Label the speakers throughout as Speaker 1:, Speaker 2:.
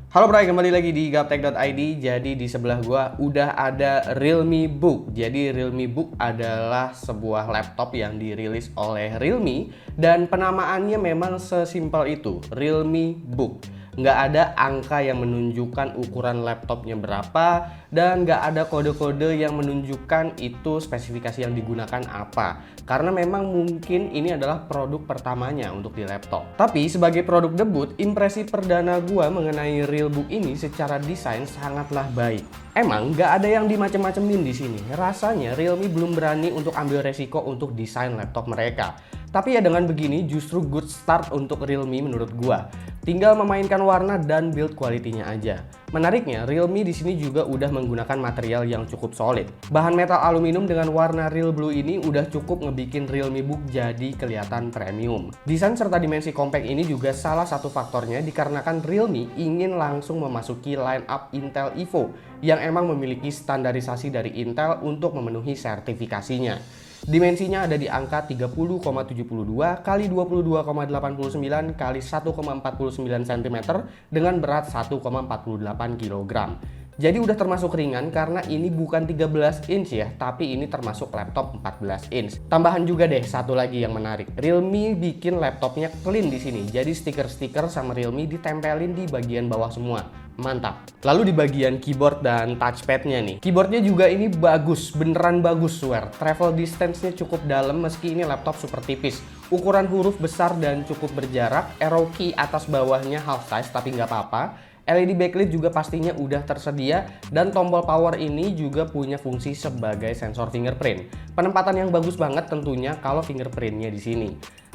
Speaker 1: Halo Bray, kembali lagi di gaptek.id. Jadi di sebelah gua udah ada Realme Book. Jadi Realme Book adalah sebuah laptop yang dirilis oleh Realme dan penamaannya memang sesimpel itu, Realme Book. Nggak ada angka yang menunjukkan ukuran laptopnya berapa dan nggak ada kode-kode yang menunjukkan itu spesifikasi yang digunakan apa, karena memang mungkin ini adalah produk pertamanya untuk di laptop. Tapi sebagai produk debut, impresi perdana gua mengenai Realbook ini secara desain sangatlah baik. Emang nggak ada yang dimacem-macemin di sini. Rasanya Realme belum berani untuk ambil resiko untuk desain laptop mereka. Tapi ya dengan begini justru good start untuk Realme menurut gua. Tinggal memainkan warna dan build quality-nya aja. Menariknya, Realme di sini juga udah menggunakan material yang cukup solid. Bahan metal aluminium dengan warna real blue ini udah cukup ngebikin Realme Book jadi kelihatan premium. Desain serta dimensi compact ini juga salah satu faktornya dikarenakan Realme ingin langsung memasuki line up Intel Evo yang emang memiliki standarisasi dari Intel untuk memenuhi sertifikasinya. Dimensinya ada di angka 30,72 x 22,89 x 1,49 cm dengan berat 1,48 kg. Jadi udah termasuk ringan karena ini bukan 13 inch ya, tapi ini termasuk laptop 14 inch. Tambahan juga deh satu lagi yang menarik. Realme bikin laptopnya clean di sini. Jadi stiker-stiker sama Realme ditempelin di bagian bawah semua. Mantap. Lalu di bagian keyboard dan touchpadnya nih. Keyboardnya juga ini bagus, beneran bagus swear. Travel distance-nya cukup dalam meski ini laptop super tipis. Ukuran huruf besar dan cukup berjarak. Arrow key atas bawahnya half size tapi nggak apa-apa. LED backlit juga pastinya udah tersedia dan tombol power ini juga punya fungsi sebagai sensor fingerprint. Penempatan yang bagus banget tentunya kalau fingerprintnya di sini.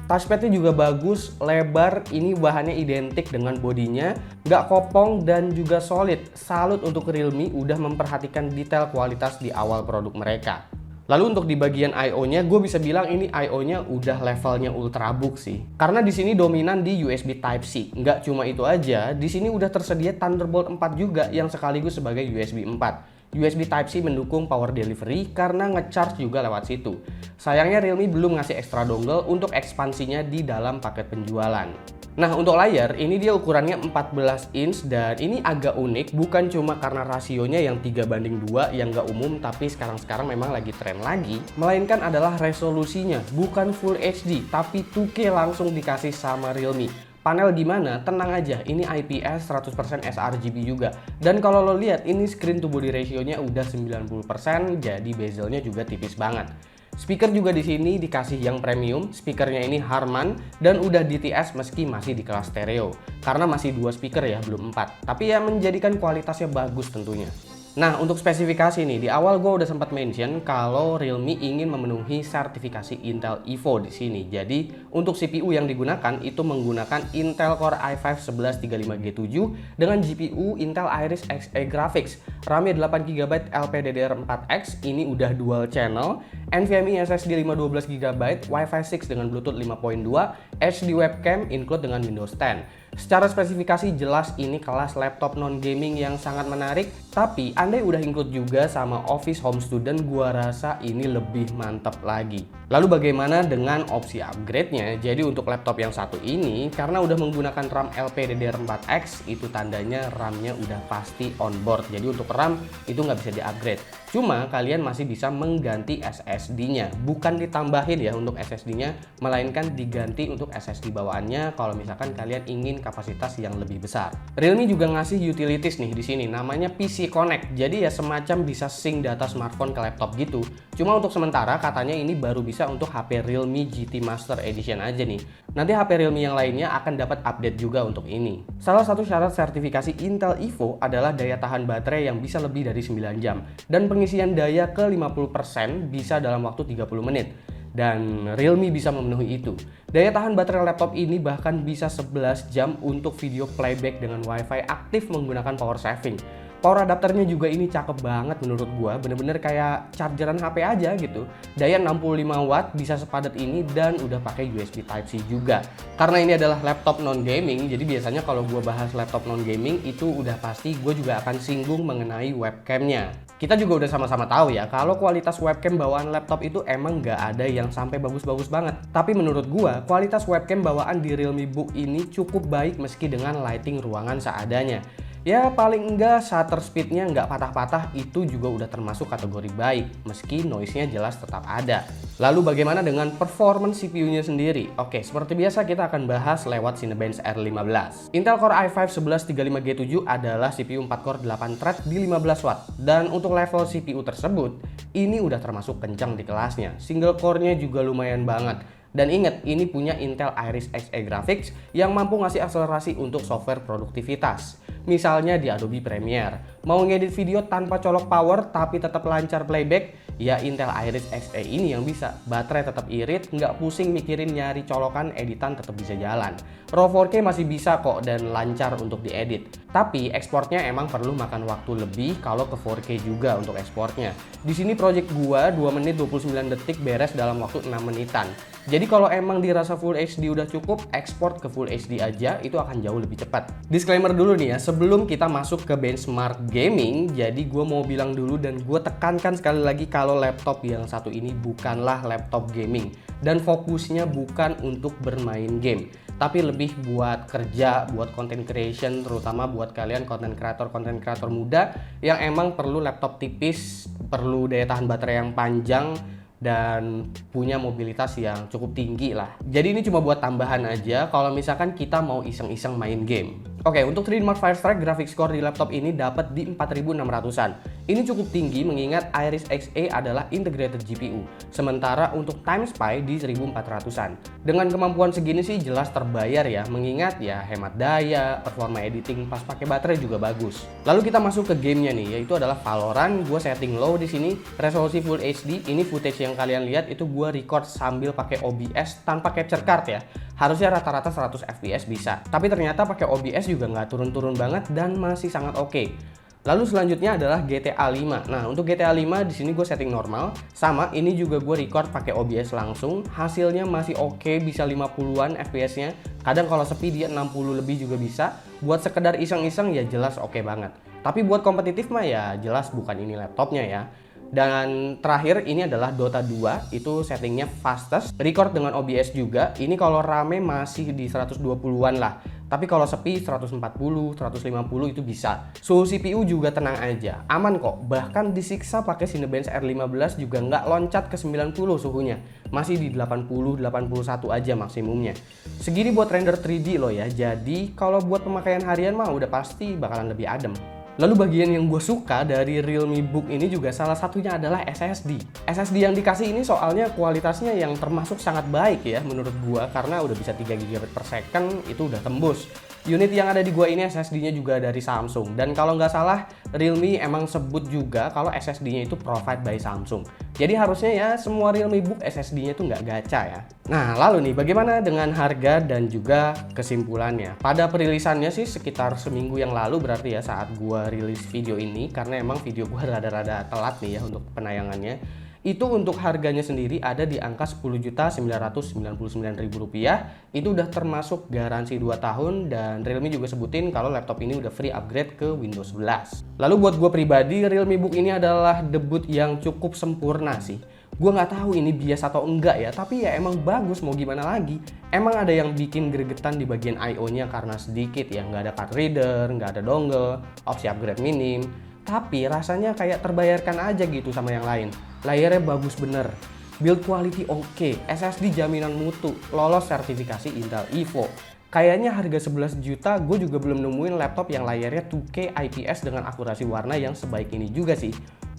Speaker 1: Touchpadnya juga bagus, lebar, ini bahannya identik dengan bodinya, nggak kopong dan juga solid. Salut untuk Realme udah memperhatikan detail kualitas di awal produk mereka. Lalu untuk di bagian I/O-nya, gue bisa bilang ini I/O-nya udah levelnya ultrabook sih. Karena di sini dominan di USB Type-C. Nggak cuma itu aja, di sini udah tersedia Thunderbolt 4 juga yang sekaligus sebagai USB 4. USB Type-C mendukung power delivery karena ngecharge juga lewat situ. Sayangnya Realme belum ngasih ekstra dongle untuk ekspansinya di dalam paket penjualan. Nah untuk layar ini dia ukurannya 14 inch dan ini agak unik bukan cuma karena rasionya yang 3:2 yang nggak umum tapi sekarang memang lagi tren lagi, melainkan adalah resolusinya bukan Full HD tapi 2K langsung dikasih sama Realme. Panel gimana? Tenang aja, ini IPS 100% sRGB juga. Dan kalau lo lihat ini screen to body ratio-nya udah 90%, jadi bezelnya juga tipis banget. Speaker juga di sini dikasih yang premium, speakernya ini Harman dan udah DTS meski masih di kelas stereo. Karena masih 2 speaker ya, belum 4. Tapi ya menjadikan kualitasnya bagus tentunya. Nah untuk spesifikasi nih, di awal gue udah sempat mention kalau Realme ingin memenuhi sertifikasi Intel Evo di sini. Jadi untuk CPU yang digunakan itu menggunakan Intel Core i5 1135G7 dengan GPU Intel Iris Xe Graphics, RAM-nya 8GB LPDDR4X, ini udah dual channel, NVMe SSD 512GB, Wi-Fi 6 dengan Bluetooth 5.2, HD webcam include dengan Windows 10. Secara spesifikasi jelas ini kelas laptop non-gaming yang sangat menarik, tapi andai udah include juga sama Office Home Student, gua rasa ini lebih mantap lagi. Lalu bagaimana dengan opsi upgrade-nya? Jadi untuk laptop yang satu ini, karena udah menggunakan RAM LPDDR4X, itu tandanya RAM-nya udah pasti on board. Jadi untuk RAM itu nggak bisa di-upgrade. Cuma kalian masih bisa mengganti SSD-nya, bukan ditambahin ya untuk SSD-nya, melainkan diganti untuk SSD bawaannya kalau misalkan kalian ingin kapasitas yang lebih besar. Realme juga ngasih utilities nih di sini, namanya PC Connect. Jadi ya semacam bisa sync data smartphone ke laptop gitu. Cuma untuk sementara katanya ini baru bisa untuk HP Realme GT Master Edition aja nih. Nanti HP Realme yang lainnya akan dapat update juga untuk ini. Salah satu syarat sertifikasi Intel Evo adalah daya tahan baterai yang bisa lebih dari 9 jam dan pengisian daya ke 50% bisa dalam waktu 30 menit. Dan Realme bisa memenuhi itu. Daya tahan baterai laptop ini bahkan bisa 11 jam untuk video playback dengan Wi-Fi aktif menggunakan power saving. Power adapternya juga ini cakep banget menurut gua, bener-bener kayak chargeran HP aja gitu. Daya 65 watt bisa sepadat ini dan udah pakai USB Type-C juga. Karena ini adalah laptop non-gaming, jadi biasanya kalau gua bahas laptop non-gaming itu udah pasti gua juga akan singgung mengenai webcamnya. Kita juga udah sama-sama tahu ya kalau kualitas webcam bawaan laptop itu emang nggak ada yang sampai bagus-bagus banget. Tapi menurut gua kualitas webcam bawaan di Realme Book ini cukup baik meski dengan lighting ruangan seadanya. Ya paling enggak shutter speednya nggak patah-patah itu juga udah termasuk kategori baik, meski noise-nya jelas tetap ada. Lalu bagaimana dengan performance CPU-nya sendiri? Oke, seperti biasa kita akan bahas lewat Cinebench R15. Intel Core i5 1135G7 adalah CPU 4 core 8 thread di 15 watt. Dan untuk level CPU tersebut, ini udah termasuk kencang di kelasnya. Single core-nya juga lumayan banget. Dan ingat, ini punya Intel Iris Xe Graphics yang mampu ngasih akselerasi untuk software produktivitas. Misalnya di Adobe Premiere. Mau ngedit video tanpa colok power tapi tetap lancar playback? Ya Intel Iris Xe ini yang bisa. Baterai tetap irit, nggak pusing mikirin nyari colokan, editan tetap bisa jalan. RAW 4K masih bisa kok dan lancar untuk diedit. Tapi ekspornya emang perlu makan waktu lebih kalau ke 4K juga untuk ekspornya. Di sini project gua 2 menit 29 detik beres dalam waktu 6 menitan. Jadi kalau emang dirasa Full HD udah cukup, ekspor ke Full HD aja itu akan jauh lebih cepat. Disclaimer dulu nih ya, sebelum kita masuk ke benchmark gaming, jadi gue mau bilang dulu dan gue tekankan sekali lagi kalau laptop yang satu ini bukanlah laptop gaming. Dan fokusnya bukan untuk bermain game, tapi lebih buat kerja, buat content creation, terutama buat kalian content creator muda yang emang perlu laptop tipis, perlu daya tahan baterai yang panjang, dan punya mobilitas yang cukup tinggi lah. Jadi ini cuma buat tambahan aja kalau misalkan kita mau iseng-iseng main game. Oke, untuk 3D Mark V Strike graphics score di laptop ini dapat di 4600-an. Ini cukup tinggi mengingat Iris Xe adalah integrated GPU. Sementara untuk Time Spy di 1400-an. Dengan kemampuan segini sih jelas terbayar ya, mengingat ya hemat daya, performa editing pas pakai baterai juga bagus. Lalu kita masuk ke gamenya nih, yaitu adalah Valorant. Gue setting low di sini, resolusi Full HD. Ini footage yang kalian lihat itu gue record sambil pakai OBS tanpa capture card ya. Harusnya rata-rata 100 fps bisa, tapi ternyata pakai OBS juga nggak turun-turun banget dan masih sangat oke. Lalu selanjutnya adalah GTA 5. Nah, untuk GTA 5 di sini gue setting normal. Sama, ini juga gue record pakai OBS langsung. Hasilnya masih oke, bisa 50-an fps-nya. Kadang kalau sepi dia 60 lebih juga bisa. Buat sekedar iseng-iseng ya jelas oke banget. Tapi buat kompetitif mah ya jelas bukan ini laptopnya ya. Dan terakhir ini adalah Dota 2, itu settingnya fastest, record dengan OBS juga. Ini kalau rame masih di 120-an lah, tapi kalau sepi 140, 150 itu bisa. Suhu CPU juga tenang aja, aman kok. Bahkan disiksa pakai Cinebench R15 juga nggak loncat ke 90 suhunya, masih di 80, 81 aja maksimumnya. Segini buat render 3D loh ya, jadi kalau buat pemakaian harian mah udah pasti bakalan lebih adem. Lalu bagian yang gue suka dari Realme Book ini juga salah satunya adalah SSD. SSD yang dikasih ini soalnya kualitasnya yang termasuk sangat baik ya menurut gue, karena udah bisa 3 GB per second, itu udah tembus. Unit yang ada di gua ini SSD-nya juga dari Samsung, dan kalau nggak salah Realme emang sebut juga kalau SSD-nya itu provide by Samsung. Jadi harusnya ya semua Realme Book SSD-nya itu nggak gacha ya. Nah lalu nih bagaimana dengan harga dan juga kesimpulannya? Pada perilisannya sih sekitar seminggu yang lalu berarti ya saat gua rilis video ini, karena emang video gua rada-rada telat nih ya untuk penayangannya. Itu untuk harganya sendiri ada di angka Rp10.999.000. Itu udah termasuk garansi 2 tahun, dan Realme juga sebutin kalau laptop ini udah free upgrade ke Windows 11. Lalu buat gue pribadi, Realme Book ini adalah debut yang cukup sempurna sih. Gue nggak tahu ini bias atau enggak ya, tapi ya emang bagus, mau gimana lagi. Emang ada yang bikin gregetan di bagian I/O-nya karena sedikit ya, nggak ada card reader, nggak ada dongle, opsi upgrade minim. Tapi rasanya kayak terbayarkan aja gitu sama yang lain. Layarnya bagus bener, build quality oke, SSD jaminan mutu, lolos sertifikasi Intel Evo. Kayaknya harga 11 juta gue juga belum nemuin laptop yang layarnya 2K IPS dengan akurasi warna yang sebaik ini juga sih.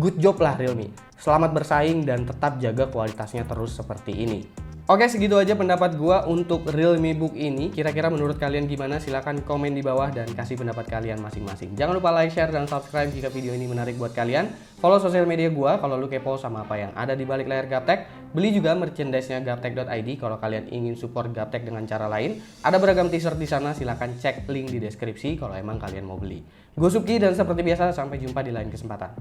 Speaker 1: Good job lah Realme, selamat bersaing dan tetap jaga kualitasnya terus seperti ini. Oke, segitu aja pendapat gua untuk Realme Book ini. Kira-kira menurut kalian gimana? Silahkan komen di bawah dan kasih pendapat kalian masing-masing. Jangan lupa like, share, dan subscribe jika video ini menarik buat kalian. Follow sosial media gua kalau lu kepo sama apa yang ada di balik layar Gaptek. Beli juga merchandise-nya gaptek.id kalau kalian ingin support Gaptek dengan cara lain. Ada beragam t-shirt di sana, silahkan cek link di deskripsi kalau emang kalian mau beli. Gue Suki dan seperti biasa sampai jumpa di lain kesempatan.